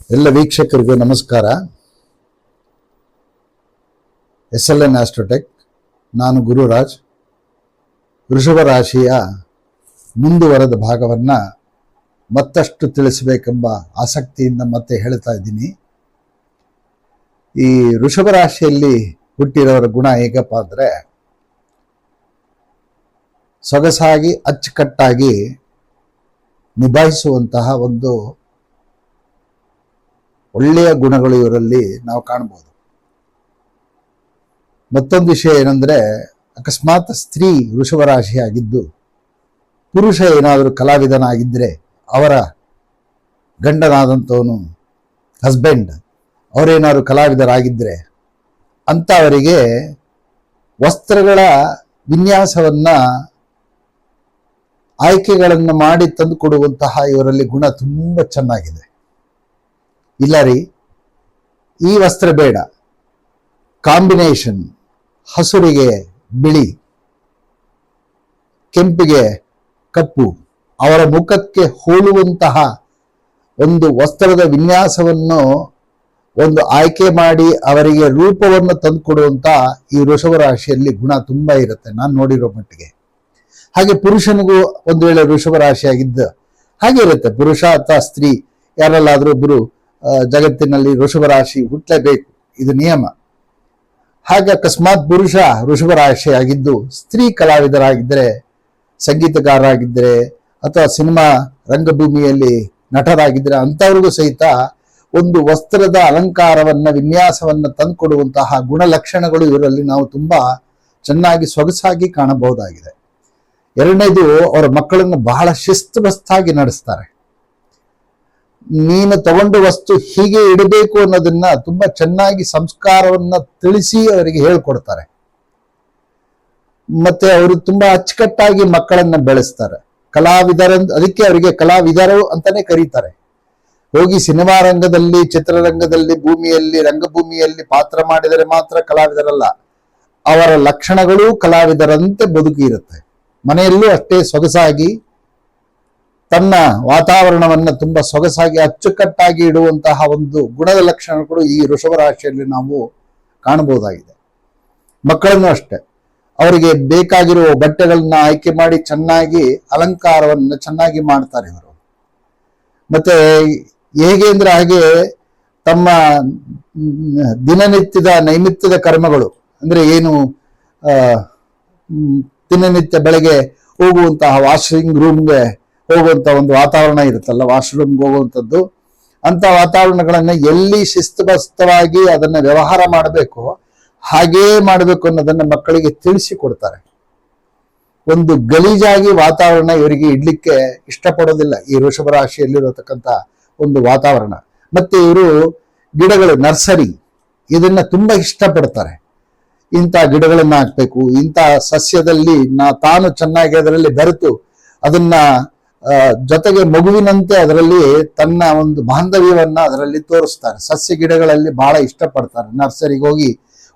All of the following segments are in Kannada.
ಎಲ್ಲ ವೀಕ್ಷಕರಿಗೂ ನಮಸ್ಕಾರ. SLN ಆಸ್ಟ್ರೋಟೆಕ್, ನಾನು ಗುರುರಾಜ್. ವೃಷಭ ರಾಶಿಯ ಮುಂದುವರೆದ ಭಾಗವನ್ನು ಮತ್ತಷ್ಟು ತಿಳಿಸಬೇಕೆಂಬ ಆಸಕ್ತಿಯಿಂದ ಮತ್ತೆ ಹೇಳ್ತಾ ಇದ್ದೀನಿ. ಈ ವೃಷಭ ರಾಶಿಯಲ್ಲಿ ಹುಟ್ಟಿರೋರ ಗುಣ ಹೇಗಪ್ಪ ಅಂದರೆ, ಸೊಗಸಾಗಿ ಅಚ್ಚುಕಟ್ಟಾಗಿ ನಿಭಾಯಿಸುವಂತಹ ಒಂದು ಒಳ್ಳೆಯ ಗುಣಗಳು ಇವರಲ್ಲಿ ನಾವು ಕಾಣಬಹುದು. ಮತ್ತೊಂದು ವಿಷಯ ಏನಂದ್ರೆ, ಅಕಸ್ಮಾತ್ ಸ್ತ್ರೀ ವೃಷಭ ರಾಶಿಯಾಗಿದ್ದು ಪುರುಷ ಏನಾದರೂ ಕಲಾವಿದನಾಗಿದ್ದರೆ, ಅವರ ಗಂಡನಾದಂಥವನು ಹಸ್ಬೆಂಡ್ ಅವರೇನಾದ್ರು ಕಲಾವಿದರಾಗಿದ್ದರೆ ಅಂಥವರಿಗೆ ವಸ್ತ್ರಗಳ ವಿನ್ಯಾಸವನ್ನ ಆಯ್ಕೆಗಳನ್ನು ಮಾಡಿ ತಂದು ಕೊಡುವಂತಹ ಇವರಲ್ಲಿ ಗುಣ ತುಂಬ ಚೆನ್ನಾಗಿದೆ. ಇಲ್ಲ ರೀ, ಈ ವಸ್ತ್ರ ಬೇಡ, ಕಾಂಬಿನೇಷನ್ ಹಸುರಿಗೆ ಬಿಳಿ, ಕೆಂಪಿಗೆ ಕಪ್ಪು, ಅವರ ಮುಖಕ್ಕೆ ಹೋಲುವಂತಹ ಒಂದು ವಸ್ತ್ರದ ವಿನ್ಯಾಸವನ್ನು ಒಂದು ಆಯ್ಕೆ ಮಾಡಿ ಅವರಿಗೆ ರೂಪವನ್ನು ತಂದುಕೊಡುವಂತ ಈ ವೃಷಭ ರಾಶಿಯಲ್ಲಿ ಗುಣ ತುಂಬಾ ಇರುತ್ತೆ, ನಾನು ನೋಡಿರೋ ಮಟ್ಟಿಗೆ. ಹಾಗೆ ಪುರುಷನಿಗೂ ಒಂದು ವೇಳೆ ವೃಷಭ ರಾಶಿಯಾಗಿದ್ದ ಹಾಗೆ ಇರುತ್ತೆ. ಪುರುಷ ಅಥವಾ ಸ್ತ್ರೀ ಯಾರಲ್ಲಾದ್ರೂ ಒಬ್ಬರು ಜಗತ್ತಿನಲ್ಲಿ ವೃಷಭ ರಾಶಿ ಹುಟ್ಟಲೇಬೇಕು, ಇದು ನಿಯಮ. ಹಾಗೆ ಅಕಸ್ಮಾತ್ ಪುರುಷ ವೃಷಭ ರಾಶಿಯಾಗಿದ್ದು ಸ್ತ್ರೀ ಕಲಾವಿದರಾಗಿದ್ದರೆ, ಸಂಗೀತಗಾರರಾಗಿದ್ದರೆ ಅಥವಾ ಸಿನಿಮಾ ರಂಗಭೂಮಿಯಲ್ಲಿ ನಟರಾಗಿದ್ದರೆ ಅಂಥವ್ರಿಗೂ ಸಹಿತ ಒಂದು ವಸ್ತ್ರದ ಅಲಂಕಾರವನ್ನ ವಿನ್ಯಾಸವನ್ನ ತಂದುಕೊಡುವಂತಹ ಗುಣಲಕ್ಷಣಗಳು ಇವರಲ್ಲಿ ನಾವು ತುಂಬಾ ಚೆನ್ನಾಗಿ ಸೊಗಸಾಗಿ ಕಾಣಬಹುದಾಗಿದೆ. ಎರಡನೇದು, ಅವರ ಮಕ್ಕಳನ್ನು ಬಹಳ ಶಿಸ್ತುಬಸ್ತಾಗಿ ನಡೆಸ್ತಾರೆ. ನೀನು ತಗೊಂಡು ವಸ್ತು ಹೀಗೆ ಇಡಬೇಕು ಅನ್ನೋದನ್ನ ತುಂಬಾ ಚೆನ್ನಾಗಿ ಸಂಸ್ಕಾರವನ್ನ ತಿಳಿಸಿ ಅವರಿಗೆ ಹೇಳ್ಕೊಡ್ತಾರೆ. ಮತ್ತೆ ಅವರು ತುಂಬಾ ಅಚ್ಚುಕಟ್ಟಾಗಿ ಮಕ್ಕಳನ್ನ ಬೆಳೆಸ್ತಾರೆ. ಅದಕ್ಕೆ ಅವರಿಗೆ ಕಲಾವಿದರು ಅಂತಾನೆ ಕರೀತಾರೆ. ಹೋಗಿ ಸಿನಿಮಾ ರಂಗದಲ್ಲಿ, ಚಿತ್ರರಂಗದಲ್ಲಿ, ರಂಗಭೂಮಿಯಲ್ಲಿ ಪಾತ್ರ ಮಾಡಿದರೆ ಮಾತ್ರ ಕಲಾವಿದರಲ್ಲ, ಅವರ ಲಕ್ಷಣಗಳು ಕಲಾವಿದರಂತೆ ಬದುಕಿ ಇರುತ್ತೆ. ಮನೆಯಲ್ಲೂ ಅಷ್ಟೇ ಸೊಗಸಾಗಿ ತನ್ನ ವಾತಾವರಣವನ್ನ ತುಂಬಾ ಸೊಗಸಾಗಿ ಅಚ್ಚುಕಟ್ಟಾಗಿ ಇಡುವಂತಹ ಒಂದು ಗುಣದ ಲಕ್ಷಣಗಳು ಈ ವೃಷಭ ರಾಶಿಯಲ್ಲಿ ನಾವು ಕಾಣಬಹುದಾಗಿದೆ. ಮಕ್ಕಳನ್ನು ಅಷ್ಟೇ, ಅವರಿಗೆ ಬೇಕಾಗಿರುವ ಬಟ್ಟೆಗಳನ್ನ ಆಯ್ಕೆ ಮಾಡಿ ಚೆನ್ನಾಗಿ ಅಲಂಕಾರವನ್ನ ಚೆನ್ನಾಗಿ ಮಾಡ್ತಾರೆ ಇವರು. ಮತ್ತೆ ಹೇಗೆ ಅಂದ್ರೆ ಹಾಗೆ ತಮ್ಮ ನೈಮಿತ್ಯದ ಕರ್ಮಗಳು ಅಂದ್ರೆ ಏನು, ದಿನನಿತ್ಯ ಬೆಳಗ್ಗೆ ಹೋಗುವಂತಹ ವಾಷಿಂಗ್ ರೂಮ್ಗೆ ಹೋಗುವಂತ ಒಂದು ವಾತಾವರಣ ಇರುತ್ತಲ್ಲ, ವಾಶ್ರೂಮ್ಗೆ ಹೋಗುವಂಥದ್ದು, ಅಂತ ವಾತಾವರಣಗಳನ್ನ ಎಲ್ಲಿ ಶಿಸ್ತುಬಸ್ತವಾಗಿ ಅದನ್ನ ವ್ಯವಹಾರ ಮಾಡಬೇಕು ಹಾಗೇ ಮಾಡಬೇಕು ಅನ್ನೋದನ್ನ ಮಕ್ಕಳಿಗೆ ತಿಳಿಸಿ ಕೊಡ್ತಾರೆ. ಒಂದು ಗಲೀಜಾಗಿ ವಾತಾವರಣ ಇವರಿಗೆ ಇಡ್ಲಿಕ್ಕೆ ಇಷ್ಟಪಡೋದಿಲ್ಲ ಈ ವೃಷಭ ರಾಶಿಯಲ್ಲಿರತಕ್ಕಂಥ ಒಂದು ವಾತಾವರಣ. ಮತ್ತೆ ಇವರು ಗಿಡಗಳು, ನರ್ಸರಿ, ಇದನ್ನ ತುಂಬಾ ಇಷ್ಟಪಡ್ತಾರೆ. ಇಂಥ ಗಿಡಗಳನ್ನ ಹಾಕ್ಬೇಕು, ಇಂಥ ಸಸ್ಯದಲ್ಲಿ ತಾನು ಚೆನ್ನಾಗಿ ಅದರಲ್ಲಿ ಬೆರೆತು ಅದನ್ನ ಜೊತೆಗೆ ಮಗುವಿನಂತೆ ಅದರಲ್ಲಿ ತನ್ನ ಒಂದು ಬಾಂಧವ್ಯವನ್ನ ಅದರಲ್ಲಿ ತೋರಿಸ್ತಾರೆ. ಸಸ್ಯ ಗಿಡಗಳಲ್ಲಿ ಬಹಳ ಇಷ್ಟಪಡ್ತಾರೆ. ನರ್ಸರಿಗೆ ಹೋಗಿ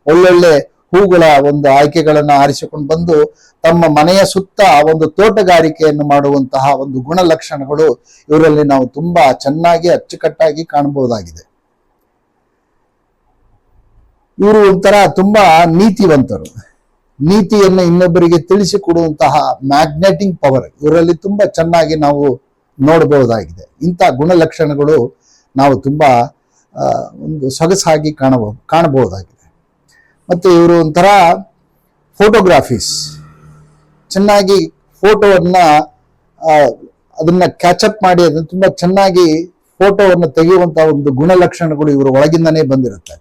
ಒಳ್ಳೊಳ್ಳೆ ಹೂಗಳ ಒಂದು ಆಯ್ಕೆಗಳನ್ನ ಆರಿಸಿಕೊಂಡು ಬಂದು ತಮ್ಮ ಮನೆಯ ಸುತ್ತ ಒಂದು ತೋಟಗಾರಿಕೆಯನ್ನು ಮಾಡುವಂತಹ ಒಂದು ಗುಣಲಕ್ಷಣಗಳು ಇವರಲ್ಲಿ ನಾವು ತುಂಬಾ ಚೆನ್ನಾಗಿ ಅಚ್ಚುಕಟ್ಟಾಗಿ ಕಾಣಬಹುದಾಗಿದೆ. ಇವರು ಒಂಥರ ತುಂಬಾ ನೀತಿವಂತರು. ನೀತಿಯನ್ನು ಇನ್ನೊಬ್ಬರಿಗೆ ತಿಳಿಸಿಕೊಡುವಂತಹ ಮ್ಯಾಗ್ನೆಟಿಂಗ್ ಪವರ್ ಇವರಲ್ಲಿ ತುಂಬಾ ಚೆನ್ನಾಗಿ ನಾವು ನೋಡಬಹುದಾಗಿದೆ. ಇಂಥ ಗುಣಲಕ್ಷಣಗಳು ನಾವು ತುಂಬಾ ಒಂದು ಸೊಗಸಾಗಿ ಕಾಣಬಹುದಾಗಿದೆ. ಮತ್ತೆ ಇವರು ಒಂಥರ ಫೋಟೋಗ್ರಾಫೀಸ್, ಚೆನ್ನಾಗಿ ಫೋಟೋವನ್ನ ಅದನ್ನ ಕ್ಯಾಚಪ್ ಮಾಡಿ ಅದನ್ನ ತುಂಬಾ ಚೆನ್ನಾಗಿ ಫೋಟೋವನ್ನು ತೆಗೆಯುವಂತಹ ಒಂದು ಗುಣಲಕ್ಷಣಗಳು ಇವರ ಒಳಗಿಂದನೇ ಬಂದಿರುತ್ತೆ.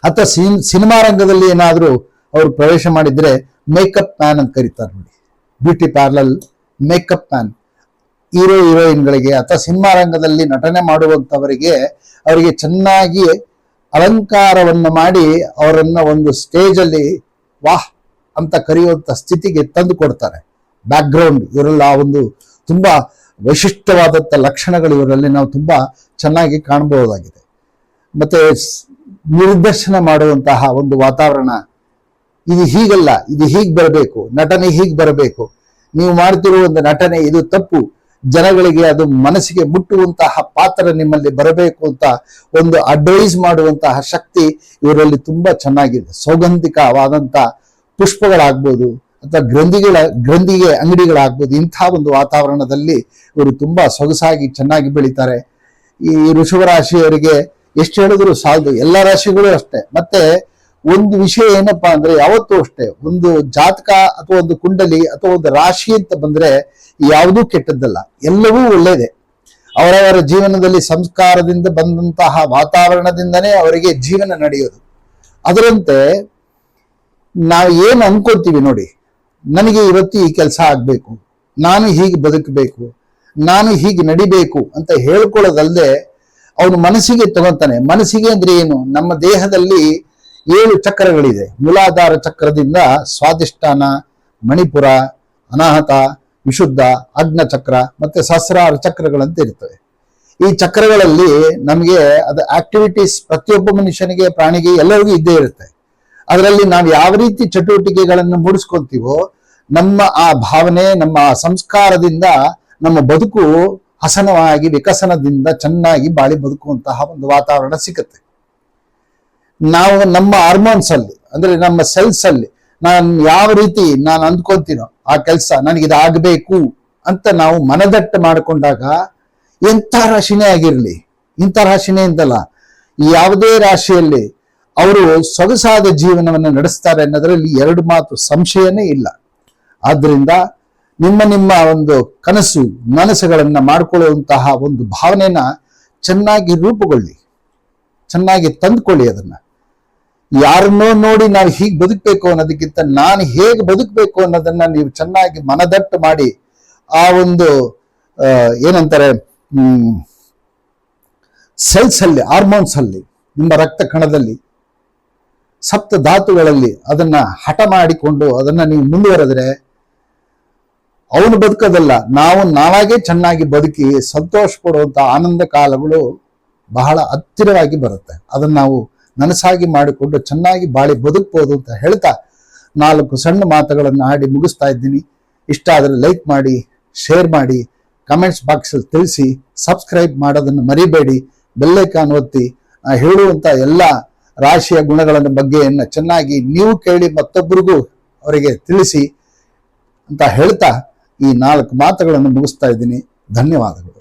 ಅಥವಾ ಸಿನಿಮಾ ರಂಗದಲ್ಲಿ ಏನಾದರೂ ಅವರು ಪ್ರವೇಶ ಮಾಡಿದ್ರೆ ಮೇಕಪ್ ಮ್ಯಾನ್ ಅಂತ ಕರೀತಾರೆ ನೋಡಿ, ಬ್ಯೂಟಿ ಪಾರ್ಲರ್ ಮೇಕಪ್ ಮ್ಯಾನ್. ಹೀರೋಯಿನ್ಗಳಿಗೆ ಅಥವಾ ಸಿನಿಮಾ ರಂಗದಲ್ಲಿ ನಟನೆ ಮಾಡುವಂಥವರಿಗೆ ಅವರಿಗೆ ಚೆನ್ನಾಗಿ ಅಲಂಕಾರವನ್ನು ಮಾಡಿ ಅವರನ್ನ ಒಂದು ಸ್ಟೇಜ್ ಅಲ್ಲಿ ವಾಹ್ ಅಂತ ಕರೆಯುವಂತ ಸ್ಥಿತಿಗೆ ತಂದು ಕೊಡ್ತಾರೆ. ಬ್ಯಾಕ್ ಗ್ರೌಂಡ್ ಇವರೆಲ್ಲ ಒಂದು ತುಂಬಾ ವೈಶಿಷ್ಟ್ಯವಾದಂಥ ಲಕ್ಷಣಗಳು ಇವರಲ್ಲಿ ನಾವು ತುಂಬಾ ಚೆನ್ನಾಗಿ ಕಾಣಬಹುದಾಗಿದೆ. ಮತ್ತೆ ನಿರ್ದೇಶನ ಮಾಡುವಂತಹ ಒಂದು ವಾತಾವರಣ, ಇದು ಹೀಗಲ್ಲ, ಇದು ಹೀಗೆ ಬರಬೇಕು, ನಟನೆ ಹೀಗೆ ಬರಬೇಕು, ನೀವು ಮಾಡ್ತಿರುವ ಒಂದು ನಟನೆ ಇದು ತಪ್ಪು, ಜನಗಳಿಗೆ ಅದು ಮನಸ್ಸಿಗೆ ಮುಟ್ಟುವಂತಹ ಪಾತ್ರ ನಿಮ್ಮಲ್ಲಿ ಬರಬೇಕು ಅಂತ ಒಂದು ಅಡ್ವೈಸ್ ಮಾಡುವಂತಹ ಶಕ್ತಿ ಇವರಲ್ಲಿ ತುಂಬಾ ಚೆನ್ನಾಗಿದೆ. ಸೌಗಂಧಿಕವಾದಂತ ಪುಷ್ಪಗಳಾಗ್ಬೋದು ಅಥವಾ ಗ್ರಂಥಿಗೆ ಅಂಗಡಿಗಳಾಗ್ಬೋದು. ಇಂಥ ಒಂದು ವಾತಾವರಣದಲ್ಲಿ ಇವರು ತುಂಬಾ ಸೊಗಸಾಗಿ ಚೆನ್ನಾಗಿ ಬೆಳೀತಾರೆ. ಈ ವೃಷಭ ರಾಶಿಯವರಿಗೆ ಎಷ್ಟು ಹೇಳಿದ್ರು ಸಾಲದು, ಎಲ್ಲ ರಾಶಿಗಳು ಅಷ್ಟೇ. ಮತ್ತೆ ಒಂದು ವಿಷಯ ಏನಪ್ಪಾ ಅಂದ್ರೆ ಯಾವತ್ತೂ ಅಷ್ಟೇ, ಒಂದು ಜಾತಕ ಅಥವಾ ಒಂದು ಕುಂಡಲಿ ಅಥವಾ ಒಂದು ರಾಶಿ ಅಂತ ಬಂದ್ರೆ ಯಾವುದೂ ಕೆಟ್ಟದ್ದಲ್ಲ, ಎಲ್ಲವೂ ಒಳ್ಳೇದೆ. ಅವರವರ ಜೀವನದಲ್ಲಿ ಸಂಸ್ಕಾರದಿಂದ ಬಂದಂತಹ ವಾತಾವರಣದಿಂದನೇ ಅವರಿಗೆ ಜೀವನ ನಡೆಯೋದು. ಅದರಂತೆ ನಾವು ಏನು ಅನ್ಕೋತೀವಿ ನೋಡಿ, ನನಗೆ ಇವತ್ತು ಈ ಕೆಲಸ ಆಗ್ಬೇಕು, ನಾನು ಹೀಗೆ ಬದುಕಬೇಕು, ನಾನು ಹೀಗೆ ನಡಿಬೇಕು ಅಂತ ಹೇಳ್ಕೊಳ್ಳೋದಲ್ಲದೆ ಅವನು ಮನಸ್ಸಿಗೆ ತಗೊಂತಾನೆ. ಮನಸ್ಸಿಗೆ ಅಂದ್ರೆ ಏನು? ನಮ್ಮ ದೇಹದಲ್ಲಿ 7 ಚಕ್ರಗಳಿದೆ. ಮೂಲಾಧಾರ ಚಕ್ರದಿಂದ ಸ್ವಾದಿಷ್ಠಾನ, ಮಣಿಪುರ, ಅನಾಹತ, ವಿಶುದ್ಧ, ಅಗ್ನ ಚಕ್ರ ಮತ್ತೆ ಸಹಸ್ರಾರ ಚಕ್ರಗಳಂತ ಇರ್ತವೆ. ಈ ಚಕ್ರಗಳಲ್ಲಿ ನಮಗೆ ಅದು ಆಕ್ಟಿವಿಟೀಸ್ ಪ್ರತಿಯೊಬ್ಬ ಮನುಷ್ಯನಿಗೆ, ಪ್ರಾಣಿಗೆ, ಎಲ್ಲರಿಗೂ ಇದ್ದೇ ಇರುತ್ತೆ. ಅದರಲ್ಲಿ ನಾವು ಯಾವ ರೀತಿ ಚಟುವಟಿಕೆಗಳನ್ನು ಮೂಡಿಸ್ಕೊಂತೀವೋ ನಮ್ಮ ಆ ಭಾವನೆ, ನಮ್ಮ ಆ ಸಂಸ್ಕಾರದಿಂದ ನಮ್ಮ ಬದುಕು ಹಸನವಾಗಿ ವಿಕಸನದಿಂದ ಚೆನ್ನಾಗಿ ಬಾಳಿ ಬದುಕುವಂತಹ ಒಂದು ವಾತಾವರಣ ಸಿಗುತ್ತೆ. ನಾವು ನಮ್ಮ ಹಾರ್ಮೋನ್ಸ್ ಅಲ್ಲಿ ಅಂದ್ರೆ ನಮ್ಮ ಸೆಲ್ಸ್ ಅಲ್ಲಿ ನಾನು ಯಾವ ರೀತಿ ನಾನು ಅಂದ್ಕೊಂತೀನೋ ಆ ಕೆಲಸ ನನಗಿದಾಗಬೇಕು ಅಂತ ನಾವು ಮನದಟ್ಟು ಮಾಡಿಕೊಂಡಾಗ ಎಂಥ ರಾಶಿನೇ ಆಗಿರ್ಲಿ, ಇಂಥ ರಾಶಿನೇ ಅಂತಲ್ಲ, ಯಾವುದೇ ರಾಶಿಯಲ್ಲಿ ಅವರು ಸೊಗಸಾದ ಜೀವನವನ್ನು ನಡೆಸ್ತಾರೆ ಅನ್ನೋದ್ರಲ್ಲಿ 2 ಮಾತು ಸಂಶಯನೇ ಇಲ್ಲ. ಆದ್ರಿಂದ ನಿಮ್ಮ ಒಂದು ನನಸುಗಳನ್ನ ಮಾಡ್ಕೊಳ್ಳುವಂತಹ ಒಂದು ಭಾವನೆನ ಚೆನ್ನಾಗಿ ರೂಪುಗೊಳ್ಳಿ, ಚೆನ್ನಾಗಿ ತಂದುಕೊಳ್ಳಿ. ಅದನ್ನ ಯಾರನ್ನೋ ನೋಡಿ ನಾವು ಹೀಗೆ ಬದುಕಬೇಕು ಅನ್ನೋದಕ್ಕಿಂತ ನಾನು ಹೇಗೆ ಬದುಕಬೇಕು ಅನ್ನೋದನ್ನ ನೀವು ಚೆನ್ನಾಗಿ ಮನದಟ್ಟು ಮಾಡಿ ಆ ಒಂದು ಏನಂತಾರೆ ಸೆಲ್ಸ್ ಅಲ್ಲಿ, ಹಾರ್ಮೋನ್ಸ್ ಅಲ್ಲಿ, ನಿಮ್ಮ ರಕ್ತ ಕಣದಲ್ಲಿ, ಸಪ್ತ ಧಾತುಗಳಲ್ಲಿ ಅದನ್ನ ಹಠ ಮಾಡಿಕೊಂಡು ಅದನ್ನ ನೀವು ಮುಂದುವರೆದ್ರೆ ಅವನು ಬದುಕೋದಲ್ಲ, ನಾವಾಗೇ ಚೆನ್ನಾಗಿ ಬದುಕಿ ಸಂತೋಷ ಪಡುವಂತ ಆನಂದ ಕಾಲಗಳು ಬಹಳ ಹತ್ತಿರವಾಗಿ ಬರುತ್ತೆ. ಅದನ್ನ ನಾವು ನನಸಾಗಿ ಮಾಡಿಕೊಂಡು ಚೆನ್ನಾಗಿ ಬಾಳಿ ಬದುಕಬಹುದು ಅಂತ ಹೇಳ್ತಾ 4 ಸಣ್ಣ ಮಾತುಗಳನ್ನು ಆಡಿ ಮುಗಿಸ್ತಾ ಇದ್ದೀನಿ. ಇಷ್ಟ ಆದರೆ ಲೈಕ್ ಮಾಡಿ, ಶೇರ್ ಮಾಡಿ, ಕಮೆಂಟ್ಸ್ ಬಾಕ್ಸ್ ಅಲ್ಲಿ ತಿಳಿಸಿ, ಸಬ್ಸ್ಕ್ರೈಬ್ ಮಾಡೋದನ್ನು ಮರಿಬೇಡಿ, ಬೆಲ್ಲೈಕಾನ್ ಒತ್ತಿ. ಹೇಳುವಂತ ಎಲ್ಲ ರಾಶಿಯ ಗುಣಗಳ ಬಗ್ಗೆಯನ್ನ ಚೆನ್ನಾಗಿ ನೀವು ಕೇಳಿ ಮತ್ತೊಬ್ಬರಿಗೂ ಅವರಿಗೆ ತಿಳಿಸಿ ಅಂತ ಹೇಳ್ತಾ ಈ 4 ಮಾತುಗಳನ್ನು ಮುಗಿಸ್ತಾ ಇದ್ದೀನಿ. ಧನ್ಯವಾದಗಳು.